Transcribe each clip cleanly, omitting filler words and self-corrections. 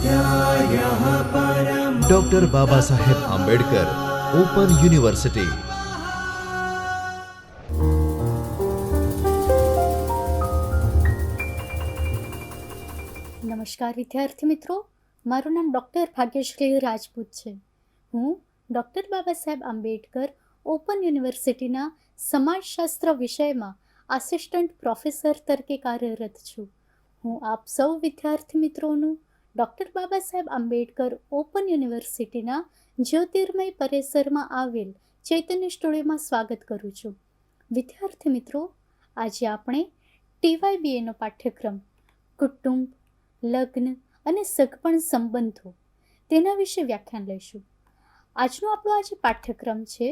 स्वाध्यायः परमः। Doctor Baba Saheb Ambedkar open university. નમસ્કાર વિદ્યાર્થી મિત્રો, મારું નામ ડૉક્ટર ભાગ્યશ્રી રાજપૂત છે. હું ડૉક્ટર બાબા સાહેબ આંબેડકર ઓપન યુનિવર્સિટીના સમાજશાસ્ત્ર વિષયમાં આસિસ્ટન્ટ પ્રોફેસર તરીકે કાર્યરત છું. હું આપ સૌ વિદ્યાર્થી મિત્રોનું ડૉક્ટર બાબા સાહેબ આંબેડકર ઓપન યુનિવર્સિટીના જ્યોતિર્મય પરિસરમાં આવેલ ચૈતન્ય સ્ટુડિયોમાં સ્વાગત કરું છું. વિદ્યાર્થી મિત્રો, આજે આપણે TYBAનો પાઠ્યક્રમ કુટુંબ, લગ્ન અને સગપણ સંબંધો તેના વિશે વ્યાખ્યાન લઈશું. આજનો આપણો આજે પાઠ્યક્રમ છે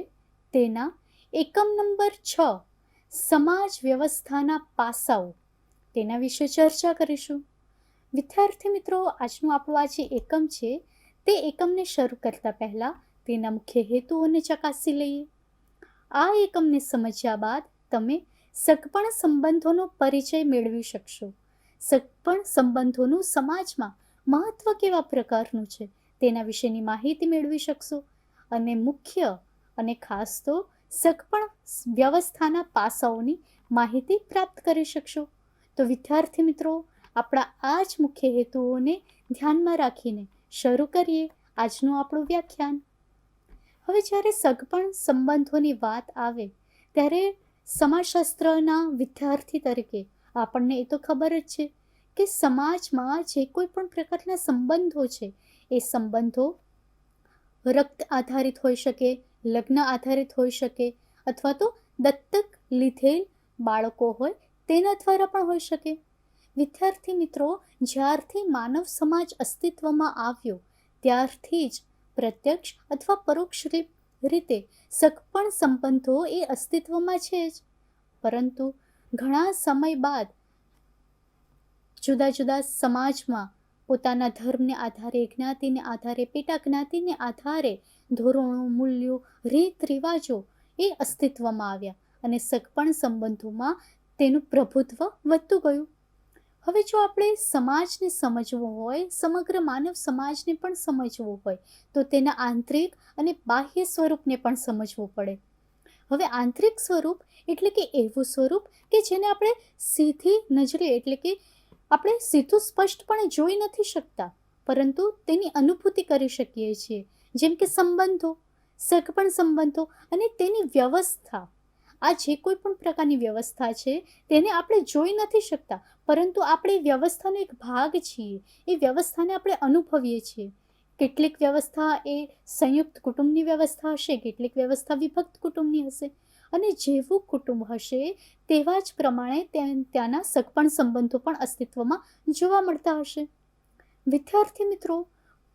તેના એકમ નંબર 6 સમાજ વ્યવસ્થાના પાસાઓ તેના વિશે ચર્ચા કરીશું. વિદ્યાર્થી મિત્રો, આજનું આપણું આ જે એકમ છે તે એકમને શરૂ કરતા પહેલાં તેના મુખ્ય હેતુઓને ચકાસી લઈએ. આ એકમને સમજ્યા બાદ તમે સગપણ સંબંધોનો પરિચય મેળવી શકશો. સગપણ સંબંધોનું સમાજમાં મહત્ત્વ કેવા પ્રકારનું છે તેના વિશેની માહિતી મેળવી શકશો અને મુખ્ય અને ખાસ તો સગપણ વ્યવસ્થાના પાસાઓની માહિતી પ્રાપ્ત કરી શકશો. તો વિદ્યાર્થી મિત્રો, આપણા આ જ મુખ્ય હેતુઓને ધ્યાનમાં રાખીને શરૂ કરીએ આજનું આપણું વ્યાખ્યાન. હવે જ્યારે સગપણ સંબંધોની વાત આવે ત્યારે સમાજશાસ્ત્રના વિદ્યાર્થી તરીકે આપણને એ તો ખબર જ છે કે સમાજમાં જે કોઈ પણ પ્રકારના સંબંધો છે એ સંબંધો રક્ત આધારિત હોઈ શકે, લગ્ન આધારિત હોઈ શકે અથવા તો દત્તક લીધેલ બાળકો હોય તેના દ્વારા પણ હોઈ શકે. વિદ્યાર્થી મિત્રો, જ્યારથી માનવ સમાજ અસ્તિત્વમાં આવ્યો ત્યારથી જ પ્રત્યક્ષ અથવા પરોક્ષ રીતે સગપણ સંબંધો એ અસ્તિત્વમાં છે જ. પરંતુ ઘણા સમય બાદ જુદા જુદા સમાજમાં પોતાના ધર્મને આધારે, જ્ઞાતિને આધારે, પેટા જ્ઞાતિને આધારે ધોરણો, મૂલ્યો, રીત રિવાજો એ અસ્તિત્વમાં આવ્યા અને સગપણ સંબંધોમાં તેનું પ્રભુત્વ વધતું ગયું. હવે જો આપણે સમાજને સમજવો હોય, સમગ્ર માનવ સમાજને પણ સમજવો હોય તો તેના આંતરિક અને બાહ્ય સ્વરૂપને પણ સમજવું પડે. હવે આંતરિક સ્વરૂપ એટલે કે એવું સ્વરૂપ કે જેને આપણે સીધી નજરે એટલે કે આપણે સીધું સ્પષ્ટપણે જોઈ નથી શકતા, પરંતુ તેની અનુભૂતિ કરી શકીએ છીએ, જેમ કે સંબંધો, સગપણ સંબંધો અને તેની વ્યવસ્થા. આ જે કોઈ પણ પ્રકારની વ્યવસ્થા છે તેને આપણે જોઈ નથી શકતા, પરંતુ આપણે વ્યવસ્થાનો એક ભાગ છીએ. એ વ્યવસ્થાને આપણે અનુભવીએ છીએ. કેટલીક વ્યવસ્થા એ સંયુક્ત કુટુંબની વ્યવસ્થા હશે, કેટલીક વ્યવસ્થા વિભક્ત કુટુંબની હશે અને જેવું કુટુંબ હશે તેવા જ પ્રમાણે ત્યાંના સગપણ સંબંધો પણ અસ્તિત્વમાં જોવા મળતા હશે. વિદ્યાર્થી મિત્રો,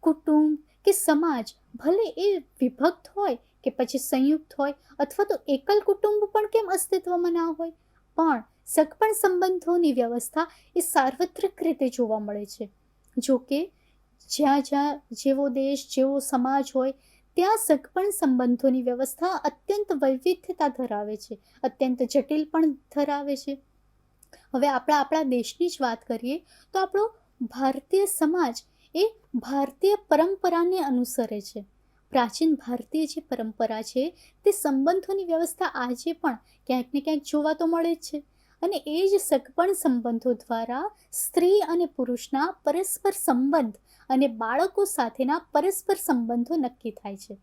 કુટુંબ કે સમાજ ભલે એ વિભક્ત હોય કે પછી સંયુક્ત હોય અથવા તો એકલ કુટુંબ પણ કેમ અસ્તિત્વમાં ના હોય, પણ સગપણ સંબંધોની વ્યવસ્થા એ સાર્વત્રિક રીતે જોવા મળે છે. જો કે જ્યાં જ્યાં જેવો દેશ, જેવો સમાજ હોય ત્યાં સગપણ સંબંધોની વ્યવસ્થા અત્યંત વૈવિધ્યતા ધરાવે છે, અત્યંત જટિલ પણ ધરાવે છે. હવે આપણા દેશની જ વાત કરીએ તો આપણો ભારતીય સમાજ એ ભારતીય પરંપરાને અનુસરે છે. પ્રાચીન ભારતીય જે પરંપરા છે તે સંબંધોની વ્યવસ્થા આજે પણ ક્યાંક ને ક્યાંક જોવા તો મળે જ છે અને એ જ સગપણ સંબંધો દ્વારા સ્ત્રી અને પુરુષના પરસ્પર સંબંધ અને બાળકો સાથેના પરસ્પર સંબંધો નક્કી થાય છે.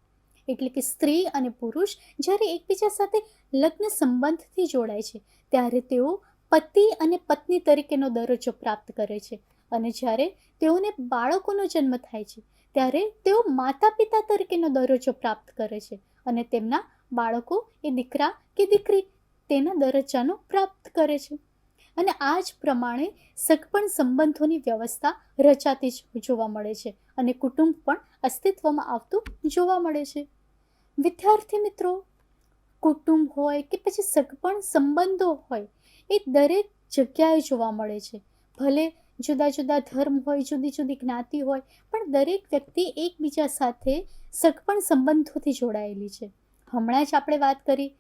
એટલે કે સ્ત્રી અને પુરુષ જ્યારે એકબીજા સાથે લગ્ન સંબંધથી જોડાય છે ત્યારે તેઓ પતિ અને પત્ની તરીકેનો દરજ્જો પ્રાપ્ત કરે છે અને જ્યારે તેઓને બાળકોનો જન્મ થાય છે ત્યારે તેઓ માતા પિતા તરીકેનો દરજ્જો પ્રાપ્ત કરે છે અને તેમના બાળકો એ દીકરા કે દીકરી તેના દરજ્જાનો પ્રાપ્ત કરે છે. અને આ જ પ્રમાણે સગપણ સંબંધોની વ્યવસ્થા રચાતી જ જોવા મળે છે અને કુટુંબ પણ અસ્તિત્વમાં આવતું જોવા મળે છે. વિદ્યાર્થી મિત્રો, કુટુંબ હોય કે પછી સગપણ સંબંધો હોય એ દરેક જગ્યાએ જોવા મળે છે. ભલે જુદા જુદા ધર્મ હોય, જુદી જુદી જ્ઞાતિ હોય, પણ દરેક વ્યક્તિ એકબીજા સાથે સગપણ સંબંધોથી જોડાયેલી છે. હમણાં જ આપણે વાત કરી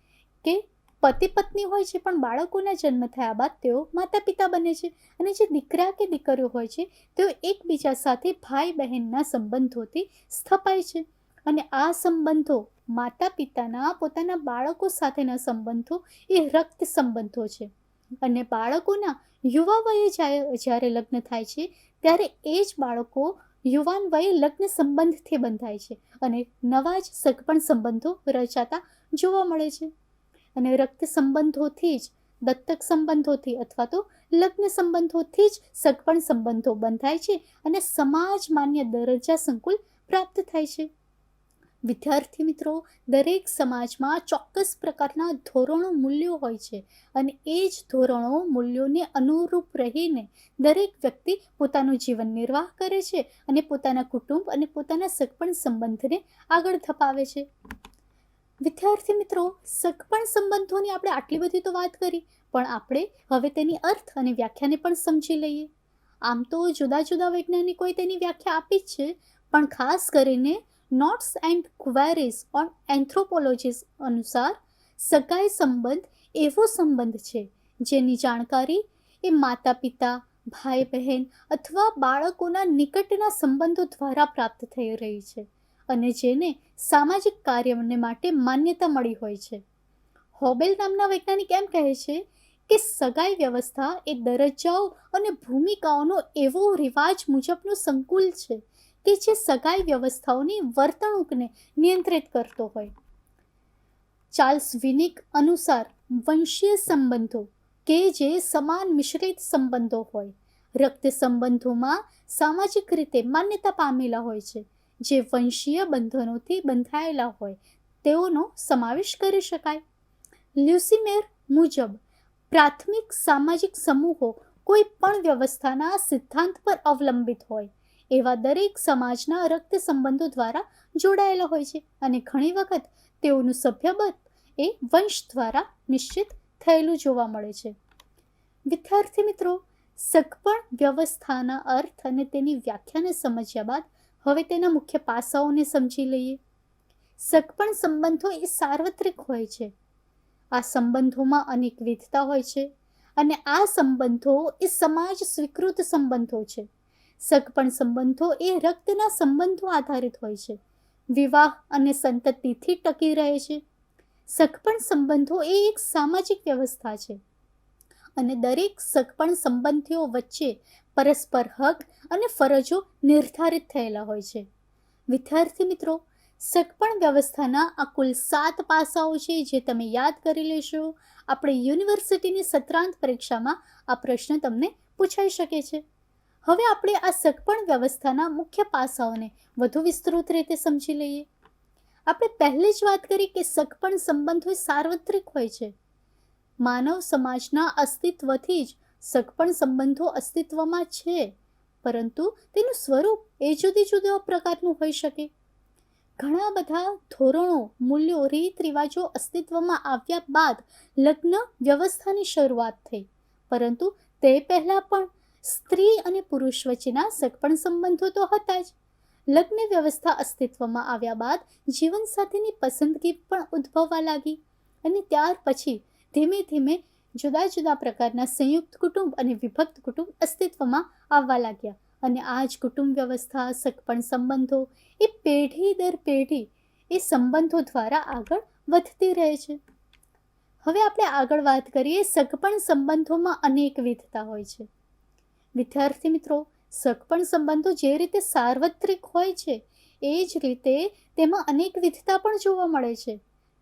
કે પતિ પત્ની હોય છે પણ બાળકોના જન્મ થયા બાદ તેઓ માતા પિતા બને છે. અને જે દીકરા કે દીકરીઓ હોય છે તેઓ એકબીજા સાથે ભાઈ બહેનના સંબંધોથી સ્થપાય છે. અને આ સંબંધો માતા પિતાના પોતાના બાળકો સાથેના સંબંધો એ રક્ત સંબંધો છે. અને બાળકોના યુવા વયે જ્યારે લગ્ન થાય છે ત્યારે એ જ બાળકો યુવાન વયે લગ્ન સંબંધથી બંધાય છે અને નવા જ સગપણ સંબંધો રચાતા જોવા મળે છે. અને રક્ત સંબંધોથી જ દત્તક સંબંધોથી અથવા તો લગ્ન સંબંધોથી જ સગપણ સંબંધો બંધાય છે અને સમાજ માન્ય દરજ્જા સંકુલ પ્રાપ્ત થાય છે. વિદ્યાર્થી મિત્રો, દરેક સમાજમાં ચોક્કસ પ્રકારના ધોરણો મૂલ્યો હોય છે અને એ જ ધોરણો મૂલ્યોને અનુરૂપ રહીને દરેક વ્યક્તિ પોતાનું જીવન નિર્વાહ કરે છે અને પોતાના કુટુંબ અને પોતાના સગપણ સંબંધને આગળ ધપાવે છે. વિદ્યાર્થી મિત્રો, સગપણ સંબંધોની આપણે આટલી બધી તો વાત કરી, પણ આપણે હવે તેની અર્થ અને વ્યાખ્યાને પણ સમજી લઈએ. આમ તો જુદા જુદા વૈજ્ઞાનિકોએ તેની વ્યાખ્યા આપી જ છે, પણ ખાસ કરીને નોટ્સ એન્ડ ક્વેરીઝ ઓન એન્થ્રોપોલોજીસ અનુસાર સગાઈ સંબંધ એવો સંબંધ છે જેની જાણકારી એ માતા પિતા, ભાઈ બહેન અથવા બાળકોના નિકટના સંબંધો દ્વારા પ્રાપ્ત થઈ રહી છે અને જેને સામાજિક કાર્યને માટે માન્યતા મળી હોય છે. હોબેલ નામના વૈજ્ઞાનિક એમ કહે છે કે સગાઈ વ્યવસ્થા એ દરજ્જાઓ અને ભૂમિકાઓનો એવો રિવાજ મુજબનું સંકુલ છે કે જે સગાઈ વ્યવસ્થાઓની વર્તણૂકને નિયંત્રિત કરતો હોય. ચાર્લ્સ વિનિક અનુસાર વંશીય સંબંધો કે જે સમાન મિશ્રિત સંબંધો હોય, રક્ત સંબંધોમાં સામાજિક રીતે માન્યતા પામેલા હોય છે, જે વંશીય બંધનોથી બંધાયેલા હોય તેઓનો સમાવેશ કરી શકાય. લ્યુસીમેર મુજબ પ્રાથમિક સામાજિક સમૂહો કોઈ પણ વ્યવસ્થાના સિદ્ધાંત પર અવલંબિત હોય એવા દરેક સમાજના રક્ત સંબંધો દ્વારા જોડાયેલા હોય છે અને ઘણી વખત તેઓનું સભ્યપદ એ વંશ દ્વારા નિશ્ચિત થયેલું જોવા મળે છે. વિદ્યાર્થી મિત્રો, સગપણ વ્યવસ્થાના અર્થ અને તેની વ્યાખ્યાને સમજ્યા બાદ હવે તેના મુખ્ય પાસાઓને સમજી લઈએ. સગપણ સંબંધો એ સાર્વત્રિક હોય છે. આ સંબંધોમાં અનેક વિવિધતા હોય છે અને આ સંબંધો એ સમાજ સ્વીકૃત સંબંધો છે. સગપણ સંબંધો એ રક્તના સંબંધો આધારિત હોય છે, વિવાહ અને સંતતિથી ટકી રહે છે. સગપણ સંબંધો એ એક સામાજિક વ્યવસ્થા છે અને દરેક સગપણ સંબંધીઓ વચ્ચે પરસ્પર હક અને ફરજો નિર્ધારિત થયેલા હોય છે. વિદ્યાર્થી મિત્રો, સગપણ વ્યવસ્થાના આ કુલ 7 પાસાઓ છે જે તમે યાદ કરી લેશો. આપણે યુનિવર્સિટીની સત્રાંત પરીક્ષામાં આ પ્રશ્ન તમને પૂછાઈ શકે છે. હવે આપણે આ સગપણ વ્યવસ્થાના મુખ્ય પાસાઓને વધુ વિસ્તૃત રીતે સમજી લઈએ. આપણે પહેલે જ વાત કરી કે સગપણ સંબંધો સાર્વત્રિક હોય છે. માનવ સમાજના અસ્તિત્વથી જ સગપણ સંબંધો અસ્તિત્વમાં છે, પરંતુ તેનું સ્વરૂપ એ જુદી જુદા પ્રકારનું હોઈ શકે. ઘણા બધા ધોરણો, મૂલ્યો, રીત રિવાજો અસ્તિત્વમાં આવ્યા બાદ લગ્ન વ્યવસ્થાની શરૂઆત થઈ, પરંતુ તે પહેલા પણ સ્ત્રી અને પુરુષ વચ્ચેના સગપણ સંબંધો તો હતા જ. લગ્ન વ્યવસ્થા અસ્તિત્વમાં આવ્યા બાદ જીવનસાથીની પસંદગી પણ ઉદ્ભવવા લાગી અને ત્યાર પછી ધીમે ધીમે જુદા જુદા પ્રકારના સંયુક્ત કુટુંબ અને વિભક્ત કુટુંબ અસ્તિત્વમાં આવવા લાગ્યા અને આ જ કુટુંબ વ્યવસ્થા, સગપણ સંબંધો એ પેઢી દર પેઢી એ સંબંધો દ્વારા આગળ વધતી રહે છે. હવે આપણે આગળ વાત કરીએ. સગપણ સંબંધોમાં અનેક વિવિધતા હોય છે. વિદ્યાર્થી મિત્રો, સગપણ સંબંધો જે રીતે સાર્વત્રિક હોય છે એ જ રીતે તેમાં અનેક વિવિધતા પણ જોવા મળે છે,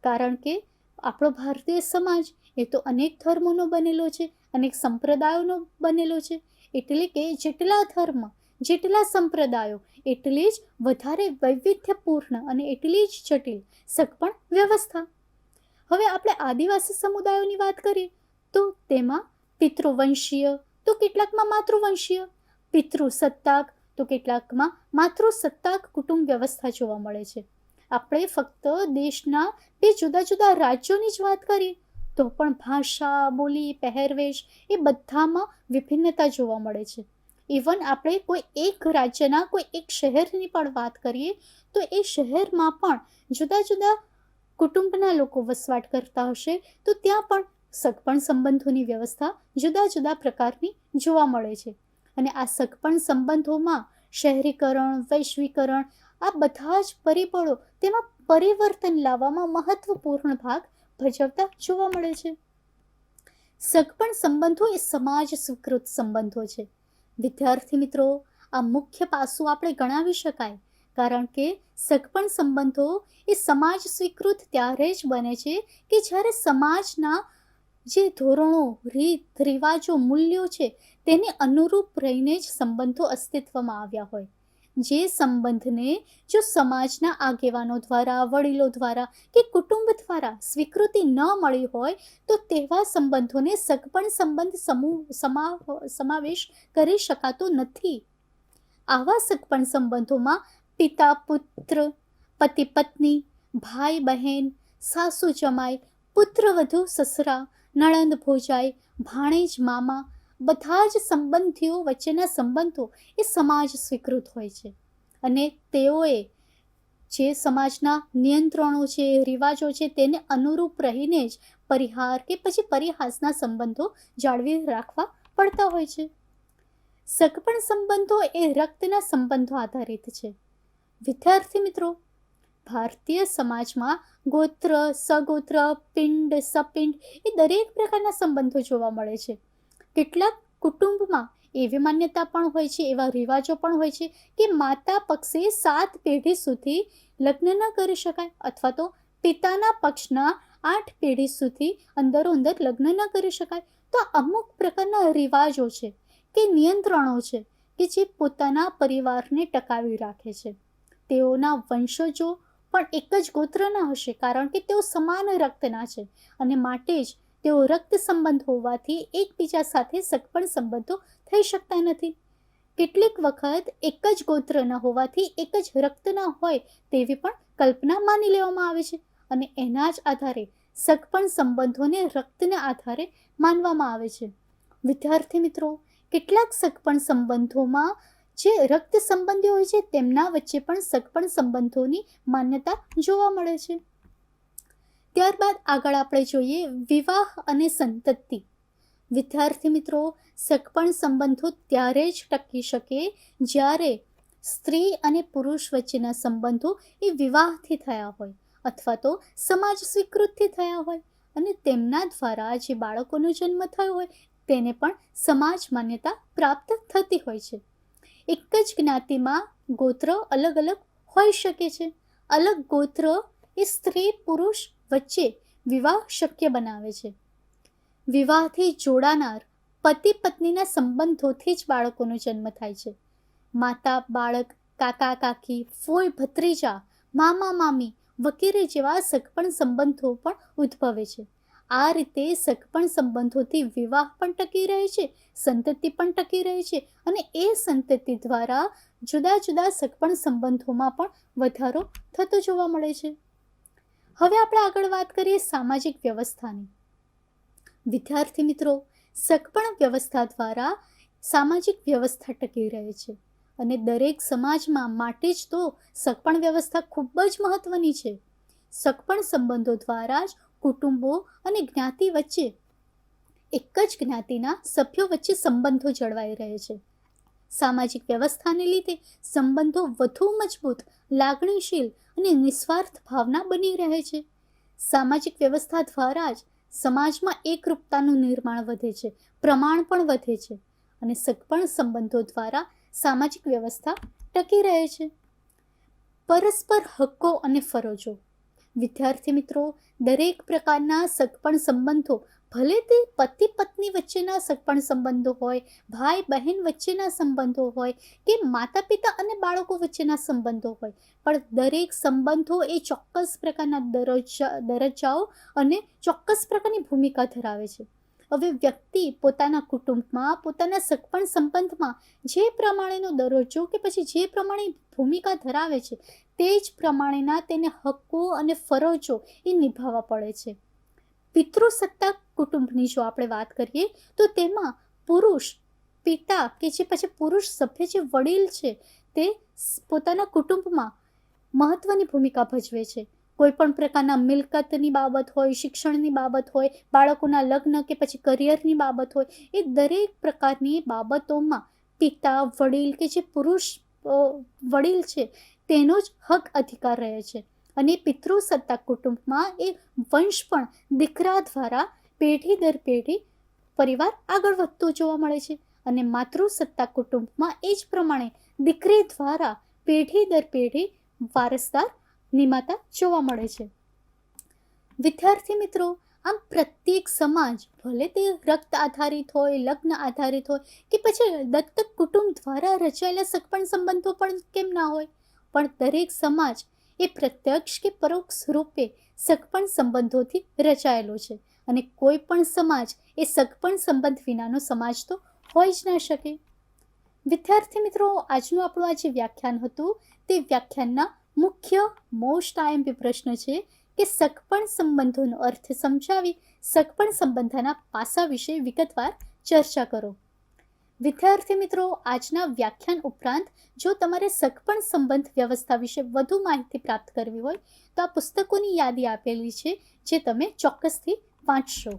કારણ કે આપણો ભારતીય સમાજ એ તો અનેક ધર્મોનો બનેલો છે, અનેક સંપ્રદાયોનો બનેલો છે. એટલે કે જેટલા ધર્મ, જેટલા સંપ્રદાયો એટલી જ વધારે વૈવિધ્યપૂર્ણ અને એટલી જ જટિલ સગપણ વ્યવસ્થા. હવે આપણે આદિવાસી સમુદાયોની વાત કરીએ તો તેમાં પિતૃવંશીય તો કેટલાકમાં માતૃવંશીય, પિતૃસત્તાક તો કેટલાકમાં માતૃસત્તાક કુટુંબ વ્યવસ્થા જોવા મળે છે. આપણે ફક્ત દેશના 2 જુદા જુદા રાજ્યોની જ વાત કરીએ તો પણ ભાષા, બોલી, પહેરવેશ એ બધામાં વિભિન્નતા જોવા મળે છે. ઇવન આપણે કોઈ એક રાજ્યના કોઈ એક શહેરની પણ વાત કરીએ તો એ શહેરમાં પણ જુદા જુદા કુટુંબના લોકો વસવાટ કરતા હશે તો ત્યાં પણ સગપણ સંબંધોની વ્યવસ્થા જુદા જુદા પ્રકારની જોવા મળે છે. અને આ સગપણ સંબંધોમાં શહેરીકરણ, વૈશ્વિકરણ, આ બધા જ પરિબળો તેમાં પરિવર્તન લાવવામાં મહત્વપૂર્ણ ભાગ ભજવતા જોવા મળે છે. સગપણ સંબંધો એ સમાજ સ્વીકૃત સંબંધો છે. વિદ્યાર્થી મિત્રો, આ મુખ્ય પાસું આપણે ગણાવી શકાય, કારણ કે સગપણ સંબંધો એ સમાજ સ્વીકૃત ત્યારે જ બને છે કે જ્યારે સમાજના જે ધોરણો, રીત રિવાજો, મૂલ્યો છે તેને અનુરૂપ રહીને જ સંબંધો અસ્તિત્વમાં આવ્યા હોય. જે સંબંધને જો સમાજના આગેવાનો દ્વારા, વડીલો દ્વારા કે કુટુંબ દ્વારા સ્વીકૃતિ ન મળી હોય તો તેવા સંબંધોને સગપણ સંબંધ સમાવેશ કરી શકાતો નથી. આવા સગપણ સંબંધોમાં પિતા પુત્ર, પતિ પત્ની, ભાઈ બહેન, સાસુ જમાઈ, પુત્રવધુ સસરા, નણંદ ભોજાઈ, ભાણેજ મામા, બધા જ સંબંધીઓ વચ્ચેના સંબંધો એ સમાજ સ્વીકૃત હોય છે. અને તેઓએ જે સમાજના નિયંત્રણો છે, રિવાજો છે તેને અનુરૂપ રહીને જ પરિહાર કે પછી પરિહાસના સંબંધો જાળવી રાખવા પડતા હોય છે. સગપણ સંબંધો એ રક્તના સંબંધો આધારિત છે. વિદ્યાર્થી મિત્રો, ભારતીય સમાજમાં ગોત્ર, સગોત્ર, પિંડ, સપિંડ એ દરેક પ્રકારના સંબંધો જોવા મળે છે. કેટલાક કુટુંબમાં એવી માન્યતા પણ હોય છે, એવા રિવાજો પણ હોય છે કે માતા પક્ષે 7 પેઢી સુધી લગ્ન ન કરી શકાય, અથવા તો પિતાના પક્ષના 8 પેઢી સુધી અંદરો અંદર લગ્ન ન કરી શકાય. તો અમુક પ્રકારના રિવાજો છે કે નિયંત્રણો છે કે જે પોતાના પરિવારને ટકાવી રાખે છે. તેઓના વંશજો પણ એક જ ગોત્રના હશે, કારણ કે તેઓ સમાન રક્તના છે અને માટે જ તેઓ રક્ત સંબંધ હોવાથી એકબીજા સાથે સગપણ સંબંધો થઈ શકતા નથી. કેટલીક વખત એક જ ગોત્રના હોવાથી એક જ રક્તના હોય તેવી પણ કલ્પના માની લેવામાં આવે છે અને એના જ આધારે સગપણ સંબંધોને રક્તના આધારે માનવામાં આવે છે. વિદ્યાર્થી મિત્રો, કેટલાક સગપણ સંબંધોમાં જે રક્ત સંબંધીઓ હોય છે તેમના વચ્ચે પણ સગપણ સંબંધોની માન્યતા જોવા મળે છે. ત્યારબાદ આગળ આપણે જોઈએ વિવાહ અને સંતતિ. વિદ્યાર્થી મિત્રો, સગપણ સંબંધો ત્યારે જ ટકી શકે જ્યારે સ્ત્રી અને પુરુષ વચ્ચેના સંબંધો એ વિવાહથી થયા હોય અથવા તો સમાજ સ્વીકૃતથી થયા હોય અને તેમના દ્વારા જે બાળકોનો જન્મ થયો હોય તેને પણ સમાજ માન્યતા પ્રાપ્ત થતી હોય છે. એક જ જ્ઞાતિમાં ગોત્ર અલગ અલગ હોઈ શકે છે. અલગ ગોત્ર એ સ્ત્રી પુરુષ વચ્ચે વિવાહ શક્ય બનાવે છે. વિવાહથી જોડાનાર પતિ પત્નીના સંબંધોથી જ બાળકોનો જન્મ થાય છે. માતા બાળક, કાકા કાકી, ફોઈ ભત્રીજા, મામા મામી વગેરે જેવા સગપણ સંબંધો પણ ઉદ્ભવે છે. આ રીતે સગપણ સંબંધોથી વિવાહ પણ ટકી રહે છે, સંતતિ પણ ટકી રહે છે અને એ સંતતિ દ્વારા જુદા જુદા સગપણ સંબંધોમાં પણ વધારો થતો જોવા મળે છે. હવે આપણે આગળ વાત કરીએ સામાજિક વ્યવસ્થાની. વિદ્યાર્થી મિત્રો, સગપણ વ્યવસ્થા દ્વારા સામાજિક વ્યવસ્થા ટકી રહે છે અને દરેક સમાજમાં માટે જ તો સગપણ વ્યવસ્થા ખૂબ જ મહત્વની છે. સગપણ સંબંધો દ્વારા જ કુટુંબો અને જ્ઞાતિ વચ્ચે, એક જ જ્ઞાતિના સભ્યો વચ્ચે સંબંધો જળવાઈ રહે છે. સામાજિક વ્યવસ્થાને લીધે સંબંધો વધુ મજબૂત, લાગણીશીલ અને નિસ્વાર્થ ભાવના બની રહે છે. સામાજિક વ્યવસ્થા દ્વારા જ સમાજમાં એકરૂપતાનું નિર્માણ વધે છે, પ્રમાણ પણ વધે છે અને સગપણ સંબંધો દ્વારા સામાજિક વ્યવસ્થા ટકી રહે છે. પરસ્પર હક્કો અને ફરજો. વિદ્યાર્થી મિત્રો, દરેક પ્રકારના સગપણ સંબંધો, ભલે તે પતિ પત્ની વચ્ચેના સગપણ સંબંધો હોય, ભાઈ બહેન વચ્ચેના સંબંધો હોય કે માતા પિતા અને બાળકો વચ્ચેના સંબંધો હોય, પણ દરેક સંબંધો એ ચોક્કસ પ્રકારના દરજ્જાઓ અને ચોક્કસ પ્રકારની ભૂમિકા ધરાવે છે. હવે વ્યક્તિ પોતાના કુટુંબમાં, પોતાના સગપણ સંબંધમાં જે પ્રમાણેનો દરજ્જો કે પછી જે પ્રમાણે ભૂમિકા ધરાવે છે તે જ પ્રમાણેના તેને હક્કો અને ફરજો એ નિભાવવા પડે છે. પિતૃસત્તાક કુટુંબની જો આપણે વાત કરીએ તો તેમાં પુરુષ પિતા કે જે પછી પુરુષ સભ્ય જે વડીલ છે તે પોતાના કુટુંબમાં મહત્વની ભૂમિકા ભજવે છે. કોઈ પણ પ્રકારના મિલકતની બાબત હોય, શિક્ષણની બાબત હોય, બાળકોના લગ્ન કે પછી કરિયરની બાબત હોય, એ દરેક પ્રકારની બાબતોમાં પિતા, વડીલ કે જે પુરુષ વડીલ છે તેનો જ હક અધિકાર રહે છે. અને પિતૃ સત્તાક કુટુંબમાં એ વંશ પણ દીકરા દ્વારા પેઢી દર પેઢી પરિવાર આગળ વધતો જોવા મળે છે. અને માતૃ સત્તાક કુટુંબમાં એ જ પ્રમાણે દીકરી દ્વારા પેઢી દર પેઢી વારસદાર નિમાતા જોવા મળે છે. વિદ્યાર્થી મિત્રો, આમ પ્રત્યેક સમાજ, ભલે તે રક્ત આધારિત હોય, લગ્ન આધારિત હોય કે પછી દત્તક કુટુંબ દ્વારા રચાયેલા સગપણ સંબંધો પણ કેમ ના હોય, પણ દરેક સમાજ એ પ્રત્યક્ષ કે પરોક્ષ રૂપે સગપણ સંબંધોથી રચાયેલો છે. અને કોઈ પણ સમાજ એ સગપણ સંબંધ વિનાનો સમાજ તો હોઈ જ ના શકે. વિદ્યાર્થી મિત્રો, આજનું આપણું આ જે વ્યાખ્યાન હતું તે વ્યાખ્યાનના મુખ્ય મોસ્ટ આઈએમપી પ્રશ્ન છે કે સગપણ સંબંધોનો અર્થ સમજાવી સગપણ સંબંધના પાસા વિશે વિગતવાર ચર્ચા કરો. વિદ્યાર્થી મિત્રો, આજના વ્યાખ્યાન ઉપરાંત જો તમારે સગપણ સંબંધ વ્યવસ્થા વિશે વધુ માહિતી પ્રાપ્ત કરવી હોય તો આ પુસ્તકોની યાદી આપેલી છે જે તમે ચોક્કસથી વાંચશો.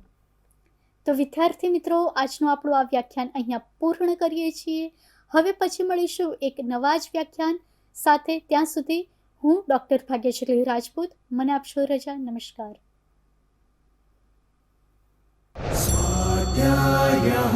તો વિદ્યાર્થી મિત્રો, આજનું આપણું આ વ્યાખ્યાન અહીંયા પૂર્ણ કરીએ છીએ. હવે પછી મળીશું એક નવા જ વ્યાખ્યાન સાથે. ત્યાં સુધી હું ડૉક્ટર ભાગ્યશ્રી રાજપૂત. મને આપશો રજા. નમસ્કાર. स्वाध्यायः